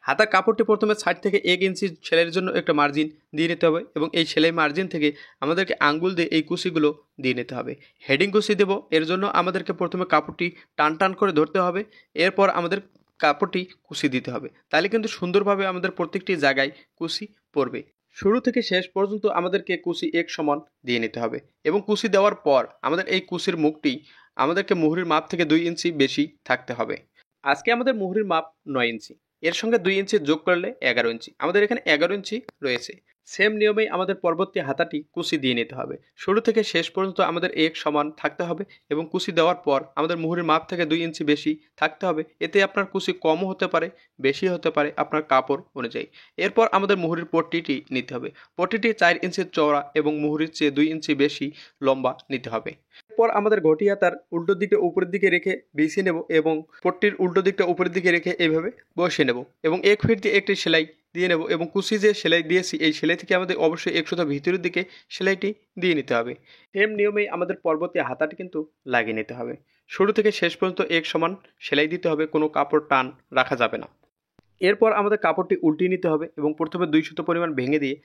হাতার কাপড়টি প্রথমে সাইড থেকে 1 ইঞ্চি সেলাইয়ের জন্য একটা মার্জিন দিয়ে নিতে হবে এবং এই সেলাই মার্জিন থেকে আমাদেরকে আঙ্গুল দিয়ে এই কুচিগুলো দিয়ে নিতে হবে। হেডিং কুচি দেব, এর জন্য আমাদেরকে প্রথমে কাপড়টি টান টান করে ধরতে হবে, এরপর আমাদের কাপড়টি কুচি দিতে হবে, তাহলে কিন্তু সুন্দরভাবে আমাদের প্রত্যেকটি জায়গায় কুচি পড়বে। শুরু থেকে শেষ পর্যন্ত আমাদেরকে কুচি এক সমান দিয়ে নিতে হবে এবং কুচি দেওয়ার পর আমাদের এই কুচির মুখটি আমাদেরকে মুহুরির মাপ থেকে 2 ইঞ্চি বেশি থাকতে হবে। আজকে আমাদের মুহুরির মাপ 9 ইঞ্চি, এর সঙ্গে 2 ইঞ্চি যোগ করলে 11 ইঞ্চি, আমাদের এখানে 11 ইঞ্চি রয়েছে। সেম নিয়মেই আমাদের পরবর্তী হাতাটি কুচি দিয়ে নিতে হবে। শুরু থেকে শেষ পর্যন্ত আমাদের এক সমান থাকতে হবে এবং কুচি দেওয়ার পর আমাদের মুহুরির মাপ থেকে 2 ইঞ্চি বেশি থাকতে হবে। এতে আপনার কুচি কমও হতে পারে, বেশি হতে পারে আপনার কাপড় অনুযায়ী। এরপর আমাদের মুহুরির পট্টিটি নিতে হবে। পট্টিটি 4 ইঞ্চি চওড়া এবং মুহুরির চেয়ে 2 ইঞ্চি বেশি লম্বা নিতে হবে। এরপর আমাদের ঘটি হাতার উল্টো দিকটা উপরের দিকে রেখে বিছিয়ে নেব এবং পট্টির উল্টো দিকটা উপরের দিকে রেখে এইভাবে বসিয়ে নেব এবং 1 ফিট দিয়ে একটি সেলাই দিয়ে নেব এবং কুচি যে সেলাই দিয়েছি এই সেলাই থেকে আমাদের অবশ্যই 1 সুতা ভিতরের দিকে সেলাইটি দিয়ে নিতে হবে। সেম নিয়মেই আমাদের পরবর্তী হাতাটি কিন্তু লাগিয়ে নিতে হবে। শুরু থেকে শেষ পর্যন্ত এক সমান সেলাই দিতে হবে, কোনো কাপড় টান রাখা যাবে না। এরপর আমাদের কাপড়টি উল্টিয়ে নিতে হবে এবং প্রথমে 2 সুতো পরিমাণ ভেঙে দিয়ে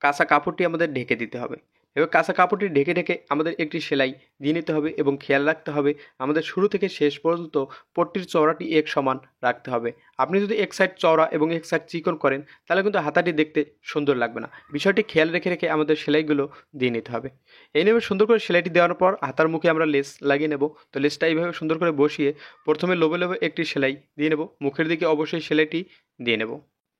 কাঁচা কাপড়টি আমাদের ঢেকে দিতে হবে। এবার কাঁচা কাপড়টি ঢেকে ঢেকে আমাদের একটি সেলাই দিয়ে নিতে হবে এবং খেয়াল রাখতে হবে আমাদের শুরু থেকে শেষ পর্যন্ত পট্টির চওড়াটি এক সমান রাখতে হবে। আপনি যদি এক সাইড চওড়া এবং এক সাইড চিকন করেন তাহলে কিন্তু হাতাটি দেখতে সুন্দর লাগবে না। বিষয়টি খেয়াল রেখে রেখে আমাদের সেলাইগুলো দিয়ে নিতে হবে। এই নিয়মে সুন্দর করে সেলাইটি দেওয়ার পর হাতার মুখে আমরা লেস লাগিয়ে নেব। তো লেসটা এইভাবে সুন্দর করে বসিয়ে প্রথমে লোবে লোবে একটি সেলাই দিয়ে নেব, মুখের দিকে অবশ্যই সেলাইটি দিয়ে নেব।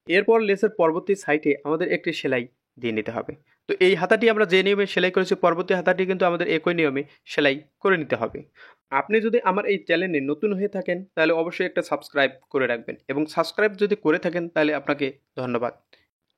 এরপর লেসের পরবর্তী সাইডে আমাদের একটি সেলাই দিয়ে নিতে হবে। তো এই হাতাটি আমরা যে নিয়মে সেলাই করেছি পরবর্তী হাতাটি কিন্তু আমাদের একই নিয়মে সেলাই করে নিতে হবে। আপনি যদি আমার এই চ্যানেলে নতুন হয়ে থাকেন তাহলে অবশ্যই একটা সাবস্ক্রাইব করে রাখবেন এবং সাবস্ক্রাইব যদি করে থাকেন তাহলে আপনাকে ধন্যবাদ।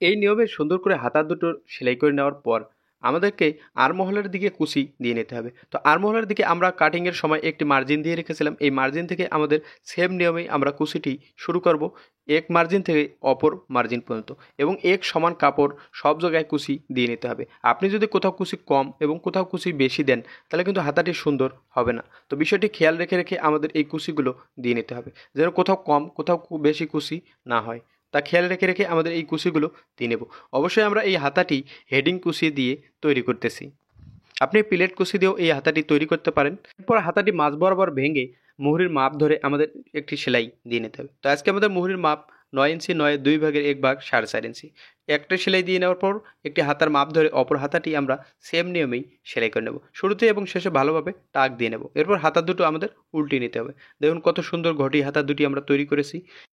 এই নিয়মে সুন্দর করে হাতা দুটো সেলাই করে নেওয়ার পর আমাদেরকে আরমহলের দিকে কুচি দিয়ে নিতে হবে। তো আরমহলের দিকে আমরা কাটিংয়ের সময় একটি মার্জিন দিয়ে রেখেছিলাম, এই মার্জিন থেকে আমাদের সেম নিয়মেই আমরা কুচিটি শুরু করব এক মার্জিন থেকে অপর মার্জিন পর্যন্ত এবং এক সমান কাপড় সব জায়গায় কুচি দিয়ে নিতে হবে। আপনি যদি কোথাও কুচি কম এবং কোথাও কুচি বেশি দেন তাহলে কিন্তু হাতাটি সুন্দর হবে না। তো বিষয়টি খেয়াল রেখে রেখে আমাদের এই কুচিগুলো দিয়ে নিতে হবে যেন কোথাও কম কোথাও বেশি কুচি না হয়, তা খেয়াল রেখে রেখে আমাদের এই কুচিগুলো দিয়ে নেব। অবশ্যই আমরা এই হাতাটি হেডিং কুচি দিয়ে তৈরি করতেছি, আপনি প্লেট কুচি দিয়েও এই হাতাটি তৈরি করতে পারেন। এরপর হাতাটি মাঝ বরাবর ভেঙে মুহুরির মাপ ধরে আমাদের একটি সেলাই দিয়ে নিতে হবে। তো আজকে আমাদের মুহুরির মাপ 9 ইঞ্চি, 9 2 ভাগের 1 ভাগ 4.5 ইঞ্চি। একটা সেলাই দিয়ে নেওয়ার পর একটি হাতার মাপ ধরে অপর হাতাটি আমরা সেম নিয়মেই সেলাই করে নেব। শুরুতে এবং শেষে ভালোভাবে টাক দিয়ে নেব। এরপর হাতা দুটো আমাদের উল্টিয়ে নিতে হবে। দেখুন কত সুন্দর ঘটি হাতা দুটি আমরা তৈরি করেছি।